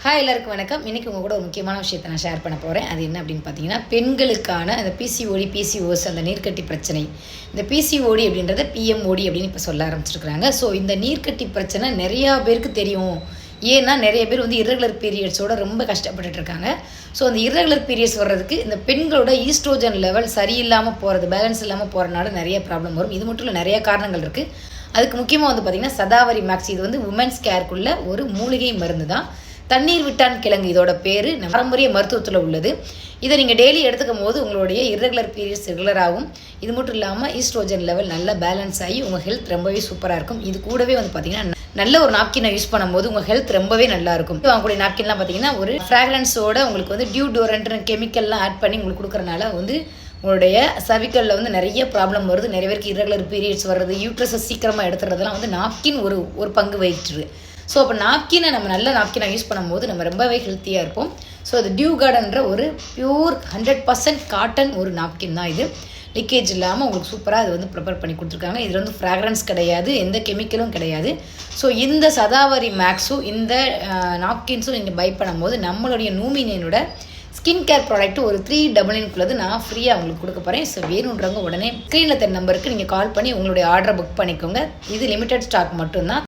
Hi எல்லாருக்கும் வணக்கம். இன்றைக்கி உங்கள் கூட ஒரு முக்கியமான விஷயத்தை நான் ஷேர் பண்ண போகிறேன். அது என்ன அப்படின்னு பார்த்தீங்கன்னா, பெண்களுக்கான அந்த பிசிஓடி பிசிஓஎஸ் அந்த நீர்க்கட்டி பிரச்சனை. இந்த பிசிஓடி அப்படின்றத பிஎம்ஓடி அப்படின்னு இப்போ சொல்ல ஆரம்பிச்சிருக்கிறாங்க. ஸோ இந்த நீர்க்கட்டி பிரச்சனை நிறையா பேருக்கு தெரியும். ஏன்னா நிறைய பேர் வந்து இர்ரெகுலர் பீரியட்ஸோட ரொம்ப கஷ்டப்பட்டுட்டு இருக்காங்க. ஸோ அந்த இர்ரெகுலர் பீரியட்ஸ் வர்றதுக்கு இந்த பெண்களோட ஈஸ்ட்ரோஜன் லெவல் சரியில்லாமல் போகிறது, பேலன்ஸ் இல்லாமல் போகிறனால நிறைய ப்ராப்ளம் வரும். இது மட்டும் இல்லை, நிறைய காரணங்கள் இருக்குது. அதுக்கு முக்கியமாக வந்து பார்த்திங்கன்னா சதாவரி மேக்ஸ். இது வந்து உமன்ஸ் கேருக்குள்ள ஒரு மூலிகை மருந்து தான். தண்ணீர் விட்டான் கிழங்கு இதோட பேர். பாரம்பரிய மருத்துவத்தில் உள்ளது. இதை நீங்கள் டெய்லி எடுத்துக்கும் போது உங்களுடைய இர்ரெகுலர் பீரியட்ஸ் ரெகுலராகும். இது மட்டும் இல்லாமல் ஈஸ்ட்ரோஜன் லெவல் நல்லா பேலன்ஸ் ஆகி உங்கள் ஹெல்த் ரொம்பவே சூப்பராக இருக்கும். இது கூடவே வந்து பார்த்தீங்கன்னா நல்ல ஒரு நாப்கினை யூஸ் பண்ணும்போது உங்கள் ஹெல்த் ரொம்பவே நல்லாயிருக்கும். வாங்கக்கூடிய நாப்கின்லாம் பார்த்தீங்கன்னா ஒரு ஃப்ராக்ரன்ஸோட உங்களுக்கு வந்து டியூடோரண்ட்னு கெமிக்கல்லாம் ஆட் பண்ணி உங்களுக்கு கொடுக்குறனால வந்து உங்களுடைய சர்விக்கலில் வந்து நிறைய ப்ராப்ளம் வருது. நிறைய பேருக்கு இர்ரெகுலர் பீரியட்ஸ் வர்றது, யூட்ரஸை சீக்கிரமாக எடுத்துறதுலாம் வந்து நாப்கின் ஒரு பங்கு வகிட்டுரு. ஸோ அப்போ நாப்கினை நம்ம நல்ல நாப்கினை யூஸ் பண்ணும்போது நம்ம ரொம்பவே ஹெல்த்தியாக இருப்போம். ஸோ அது டியூ கார்டன்ற ஒரு பியூர் 100% காட்டன் ஒரு நாப்கின் தான். இது லீக்கேஜ் இல்லாமல் உங்களுக்கு சூப்பராக அது வந்து ப்ரிப்பேர் பண்ணி கொடுத்துருக்காங்க. இதில் வந்து ஃப்ராக்ரன்ஸ் கிடையாது, எந்த கெமிக்கலும் கிடையாது. ஸோ இந்த சதாவரி மேக்ஸும் இந்த நாப்கின்ஸும் நீங்கள் பை பண்ணும்போது நம்மளுடைய நூமினியனோட ஸ்கின் கேர் ப்ராடக்ட் ஒரு 399 நான் ஃப்ரீயாக உங்களுக்கு கொடுக்க போகிறேன். ஸோ வேணுன்றவங்க உடனே ஸ்க்ரீனில் தெரிய நம்பருக்கு நீங்கள் கால் பண்ணி உங்களுடைய ஆர்டரை புக் பண்ணிக்கோங்க. இது லிமிடெட் ஸ்டாக் மட்டும்தான்.